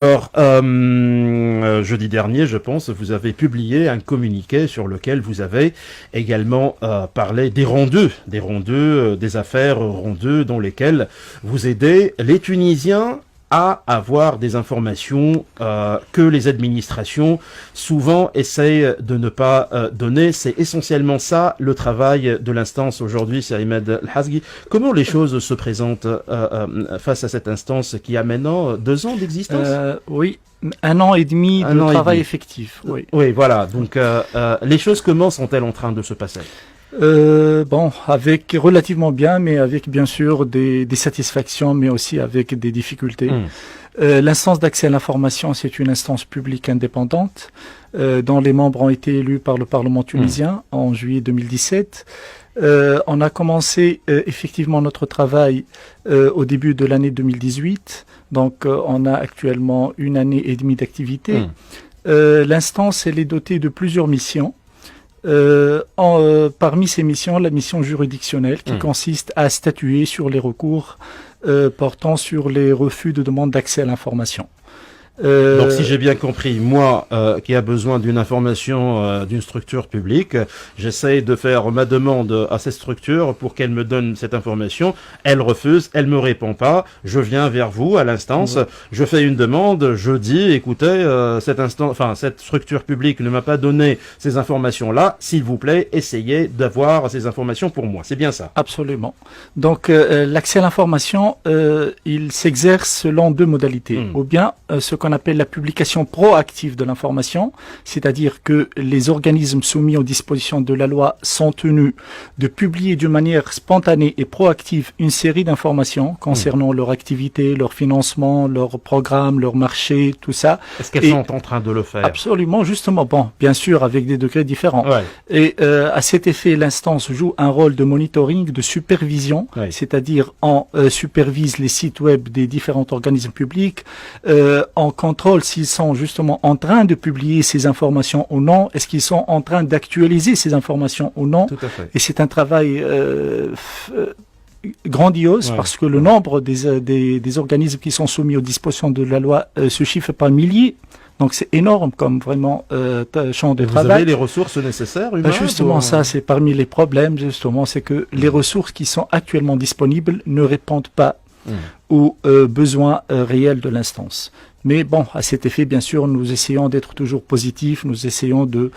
Alors, jeudi dernier, je pense, vous avez publié un communiqué sur lequel vous avez également parlé des rondeux, des affaires rondeux dans lesquelles vous aidez les Tunisiens à avoir des informations que les administrations souvent essayent de ne pas donner. C'est essentiellement ça le travail de l'instance aujourd'hui, c'est Ahmed El-Hazghi. Comment les choses se présentent face à cette instance qui a maintenant 2 ans d'existence? Oui, 1 an et demi de travail effectif. Oui. Oui, voilà. Donc les choses, comment sont-elles en train de se passer? Bon, avec relativement bien, mais avec bien sûr des satisfactions, mais aussi avec des difficultés. L'instance d'accès à l'information, c'est une instance publique indépendante dont les membres ont été élus par le Parlement tunisien en juillet 2017. On a commencé effectivement notre travail au début de l'année 2018. Donc on a actuellement 1 année et demie d'activité. L'instance, elle est dotée de plusieurs missions. Parmi ces missions, la mission juridictionnelle qui consiste à statuer sur les recours portant sur les refus de demande d'accès à l'information. Donc si j'ai bien compris, moi qui a besoin d'une information d'une structure publique, j'essaye de faire ma demande à cette structure pour qu'elle me donne cette information. Elle refuse, elle me répond pas. Je viens vers vous à l'instance, je fais une demande, je dis écoutez, cette structure publique ne m'a pas donné ces informations-là. S'il vous plaît, essayez d'avoir ces informations pour moi. C'est bien ça? Absolument. Donc l'accès à l'information, il s'exerce selon 2 modalités. Ou bien ce qu'on appelle la publication proactive de l'information, c'est-à-dire que les organismes soumis aux dispositions de la loi sont tenus de publier d'une manière spontanée et proactive une série d'informations concernant leur activité, leur financement, leur programme, leur marché, tout ça. Est-ce qu'elles sont en train de le faire? Absolument, justement. Bon, bien sûr, avec des degrés différents. Ouais. Et à cet effet, l'instance joue un rôle de monitoring, de supervision, c'est-à-dire on supervise les sites web des différents organismes publics, on contrôle s'ils sont justement en train de publier ces informations ou non, est-ce qu'ils sont en train d'actualiser ces informations ou non. Tout à fait. Et c'est un travail grandiose parce que le nombre des organismes qui sont soumis aux dispositions de la loi se chiffre par milliers. Donc c'est énorme comme vraiment champ de travail. Vous avez les ressources nécessaires humaines? Justement, ça c'est parmi les problèmes, justement, c'est que les ressources qui sont actuellement disponibles ne répondent pas aux besoins réels de l'instance. Mais bon, à cet effet, bien sûr, nous essayons d'être toujours positifs, nous essayons de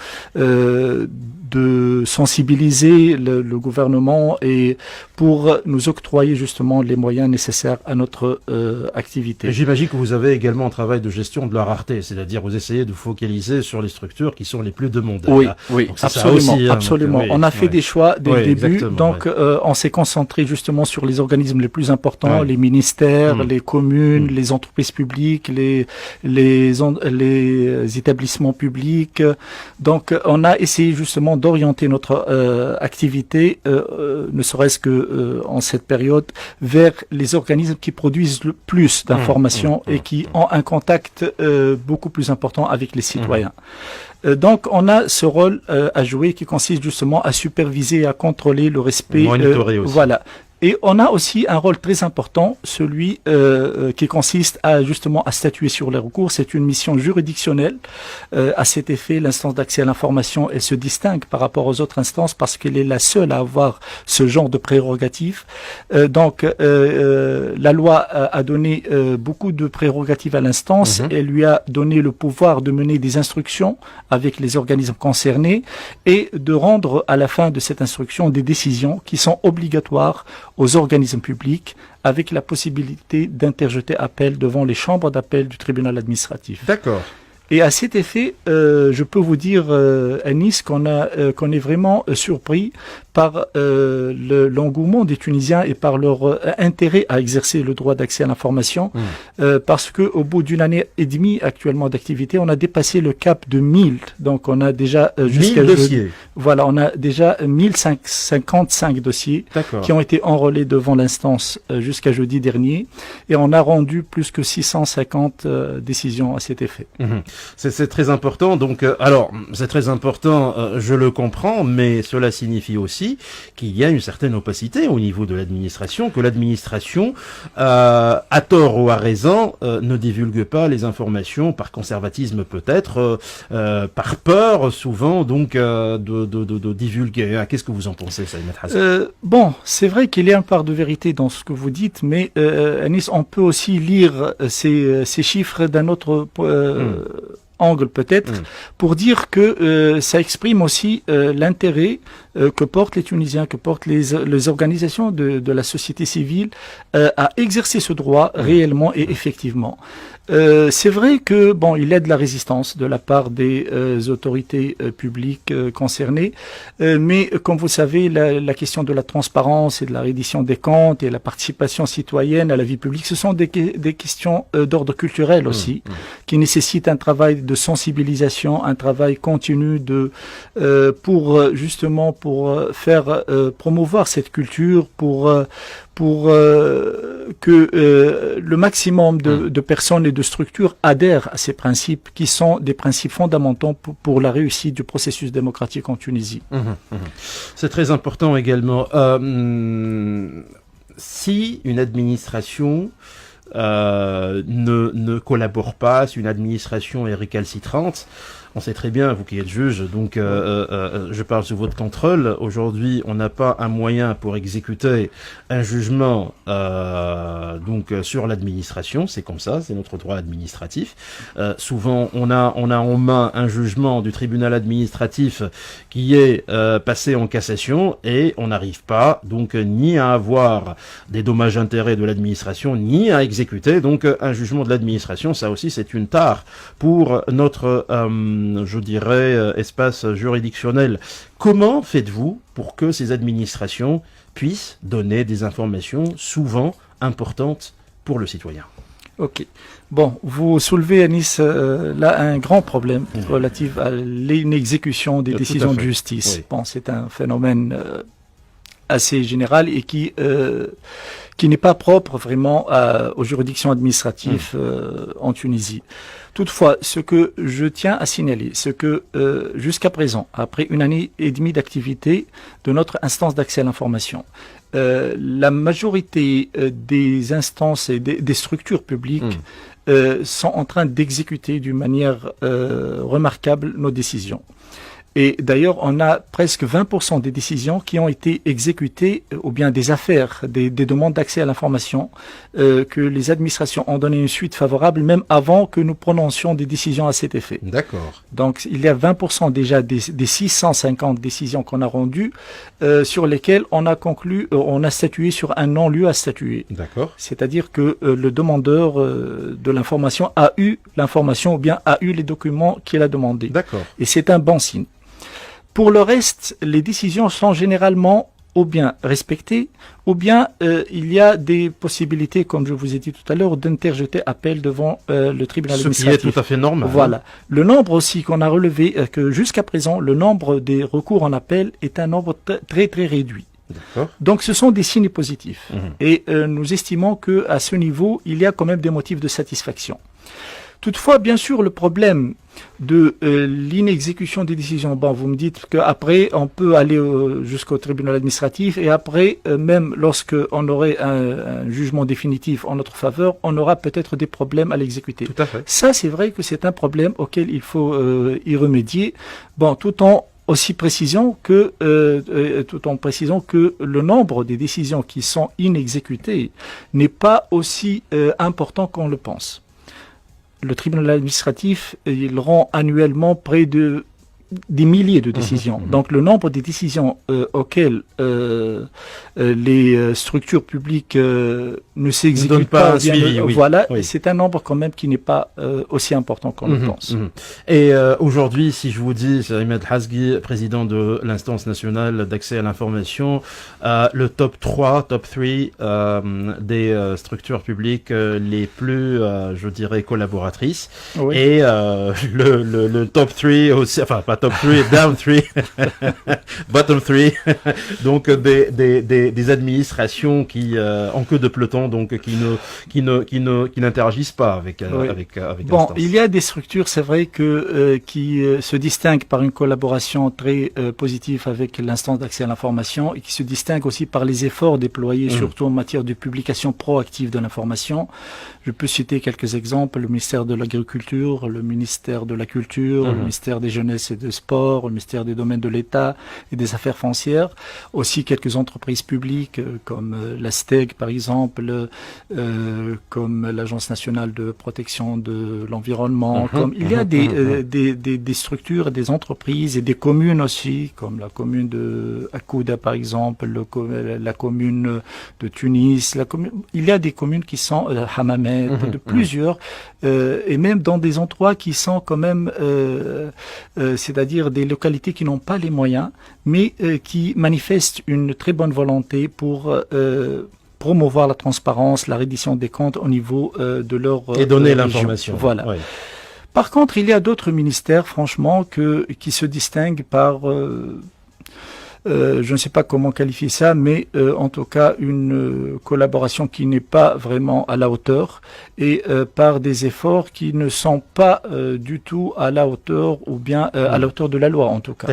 sensibiliser le gouvernement et pour nous octroyer justement les moyens nécessaires à notre activité. J'imagine que vous avez également un travail de gestion de la rareté, c'est-à-dire vous essayez de focaliser sur les structures qui sont les plus demandées. Oui, oui, absolument, aussi, absolument. Donc, on a fait des choix dès le début, donc ouais. On s'est concentré justement sur les organismes les plus importants, les ministères, les communes, les entreprises publiques, les établissements publics. Donc on a essayé justement d'orienter notre activité, ne serait-ce que en cette période, vers les organismes qui produisent le plus d'informations et qui ont un contact beaucoup plus important avec les citoyens. Donc, on a ce rôle à jouer qui consiste justement à superviser et à contrôler le respect. Monitorer aussi. Voilà. Et on a aussi un rôle très important, celui qui consiste à justement à statuer sur les recours. C'est une mission juridictionnelle. À cet effet, l'instance d'accès à l'information, elle se distingue par rapport aux autres instances parce qu'elle est la seule à avoir ce genre de prérogatives. Donc, la loi a donné beaucoup de prérogatives à l'instance. Elle lui a donné le pouvoir de mener des instructions avec les organismes concernés et de rendre à la fin de cette instruction des décisions qui sont obligatoires aux organismes publics avec la possibilité d'interjeter appel devant les chambres d'appel du tribunal administratif. D'accord. Et à cet effet, je peux vous dire, Anis, qu'on est vraiment surpris par l'engouement des Tunisiens et par leur intérêt à exercer le droit d'accès à l'information, parce que au bout d'1 année et demie actuellement d'activité, on a dépassé le cap de 1000. Donc on a déjà 1000 dossiers. Voilà, on a déjà 1055 dossiers qui ont été enrôlés devant l'instance jusqu'à jeudi dernier, et on a rendu plus que 650 décisions à cet effet. C'est très important. Donc, alors, c'est très important, je le comprends, mais cela signifie aussi aussi qu'il y a une certaine opacité au niveau de l'administration, que l'administration, à tort ou à raison, ne divulgue pas les informations par conservatisme peut-être, par peur souvent donc de divulguer. Qu'est-ce que vous en pensez, Saïd Hassan? Bon, c'est vrai qu'il y a une part de vérité dans ce que vous dites, mais Anis, on peut aussi lire ces chiffres d'un autre angle peut-être, pour dire que ça exprime aussi l'intérêt que portent les Tunisiens, que portent les organisations de la société civile à exercer ce droit réellement et effectivement. C'est vrai que bon, il y a de la résistance de la part des autorités publiques concernées, mais comme vous savez, la question de la transparence et de la reddition des comptes et la participation citoyenne à la vie publique, ce sont des questions d'ordre culturel aussi, qui nécessitent un travail de sensibilisation, un travail continu pour justement pour faire promouvoir cette culture, pour que le maximum de personnes et de structures adhèrent à ces principes qui sont des principes fondamentaux pour la réussite du processus démocratique en Tunisie. C'est très important également. Si une administration ne collabore pas, si une administration est récalcitrante, on sait très bien, vous qui êtes juge, donc je parle sous votre contrôle. Aujourd'hui, on n'a pas un moyen pour exécuter un jugement donc sur l'administration. C'est comme ça, c'est notre droit administratif. Souvent, on a en main un jugement du tribunal administratif qui est passé en cassation et on n'arrive pas donc ni à avoir des dommages-intérêts de l'administration ni à exécuter donc un jugement de l'administration. Ça aussi, c'est une tare pour notre je dirais, espace juridictionnel. Comment faites-vous pour que ces administrations puissent donner des informations souvent importantes pour le citoyen? Ok. Bon, vous soulevez, Anis, là un grand problème relatif à l'inexécution des décisions de justice. Oui. Bon, c'est un phénomène assez général et qui n'est pas propre vraiment aux juridictions administratives en Tunisie. Toutefois, ce que je tiens à signaler, c'est que jusqu'à présent, après une année et demie d'activité de notre instance d'accès à l'information, la majorité des instances et des structures publiques sont en train d'exécuter d'une manière remarquable nos décisions. Et d'ailleurs, on a presque 20% des décisions qui ont été exécutées, ou bien des affaires, des demandes d'accès à l'information, que les administrations ont donné une suite favorable, même avant que nous prononcions des décisions à cet effet. D'accord. Donc, il y a 20% déjà des 650 décisions qu'on a rendues, sur lesquelles on a conclu, on a statué sur un non-lieu à statuer. D'accord. C'est-à-dire que le demandeur de l'information a eu l'information, ou bien a eu les documents qu'il a demandés. D'accord. Et c'est un bon signe. Pour le reste, les décisions sont généralement ou bien respectées, ou bien il y a des possibilités, comme je vous ai dit tout à l'heure, d'interjeter appel devant le tribunal administratif. Ce qui est tout à fait normal. Voilà. Le nombre aussi qu'on a relevé, que jusqu'à présent, le nombre des recours en appel est un nombre très très réduit. Donc ce sont des signes positifs. Et nous estimons que à ce niveau, il y a quand même des motifs de satisfaction. Toutefois, bien sûr, le problème de l'inexécution des décisions, bon, vous me dites qu'après, on peut aller jusqu'au tribunal administratif et après, même lorsqu'on aurait un jugement définitif en notre faveur, on aura peut-être des problèmes à l'exécuter. Tout à fait. Ça, c'est vrai que c'est un problème auquel il faut y remédier, bon, tout en précisant que le nombre des décisions qui sont inexécutées n'est pas aussi important qu'on le pense. Le tribunal administratif, il rend annuellement près de des milliers de décisions. Donc le nombre des décisions auxquelles les structures publiques ne s'exécutent pas, suivi, voilà, c'est un nombre quand même qui n'est pas aussi important qu'on le pense. Et aujourd'hui, si je vous dis, Ahmed Hasgui, président de l'instance nationale d'accès à l'information, le top 3 des structures publiques les plus, je dirais, collaboratrices, et le top 3 aussi, enfin pas top 3, down 3, bottom 3. Donc des administrations qui en queue de peloton, donc qui n'interagissent pas avec Bon, l'instance. il y a des structures, c'est vrai que qui se distinguent par une collaboration très positive avec l'instance d'accès à l'information et qui se distinguent aussi par les efforts déployés, surtout en matière de publication proactive de l'information. Je peux citer quelques exemples: le ministère de l'Agriculture, le ministère de la Culture, le ministère des Jeunesses et des Sports, le ministère des Domaines de l'État et des Affaires foncières, aussi quelques entreprises publiques comme la STEG par exemple, comme l'Agence nationale de protection de l'environnement. Il y a des structures, des entreprises et des communes aussi, comme la commune de Akouda par exemple, la commune de Tunis, il y a des communes qui sont Hammamet, de plusieurs, et même dans des endroits qui sont quand même, c'est-à-dire des localités qui n'ont pas les moyens, mais qui manifestent une très bonne volonté pour promouvoir la transparence, la reddition des comptes au niveau de leur et donner région. l'information. Voilà. Ouais. Par contre, il y a d'autres ministères, franchement, qui se distinguent par je ne sais pas comment qualifier ça, mais en tout cas une collaboration qui n'est pas vraiment à la hauteur et par des efforts qui ne sont pas du tout à la hauteur ou bien à la hauteur de la loi en tout cas.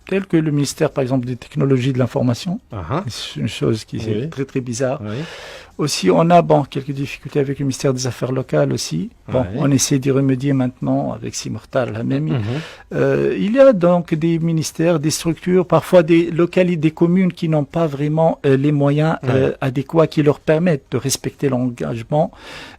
Tel que le ministère par exemple des technologies de l'information. C'est une chose qui est très très bizarre. Aussi, on a quelques difficultés avec le ministère des Affaires locales aussi. On essaie d'y remédier maintenant avec Simurtar Al-Hamami. Il y a donc des ministères, des structures, parfois des localités, des communes qui n'ont pas vraiment les moyens adéquats qui leur permettent de respecter l'engagement.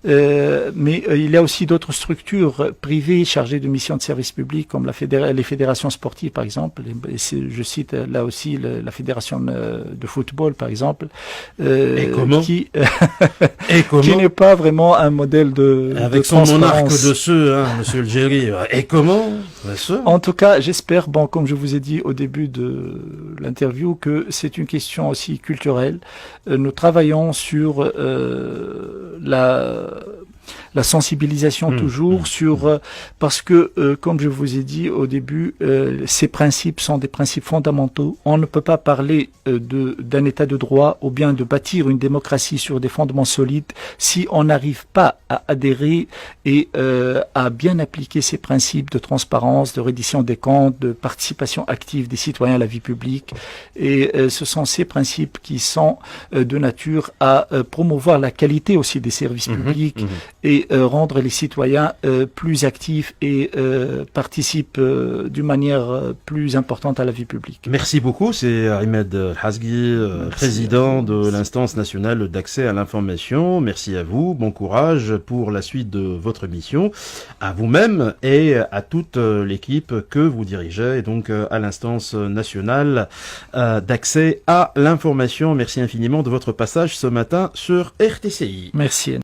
Mais il y a aussi d'autres structures privées chargées de missions de service public, comme les fédérations sportives par exemple. Je cite là aussi la fédération de football par exemple. Et comment qui n'est pas vraiment un modèle avec son monarque de ceux, Monsieur le Géry. Et comment En tout cas, j'espère, comme je vous ai dit au début de l'interview, que c'est une question aussi culturelle. Nous travaillons sur la sensibilisation toujours parce que comme je vous ai dit au début, ces principes sont des principes fondamentaux. On ne peut pas parler d'un état de droit ou bien de bâtir une démocratie sur des fondements solides si on n'arrive pas à adhérer et à bien appliquer ces principes de transparence, de reddition des comptes, de participation active des citoyens à la vie publique. Et ce sont ces principes qui sont de nature à promouvoir la qualité aussi des services publics et rendre les citoyens plus actifs et participent d'une manière plus importante à la vie publique. Merci beaucoup, c'est Ahmed Hazghi, président de l'instance nationale d'accès à l'information. Merci à vous, bon courage pour la suite de votre mission, à vous-même et à toute l'équipe que vous dirigez, et donc à l'instance nationale d'accès à l'information. Merci infiniment de votre passage ce matin sur RTCI. Merci.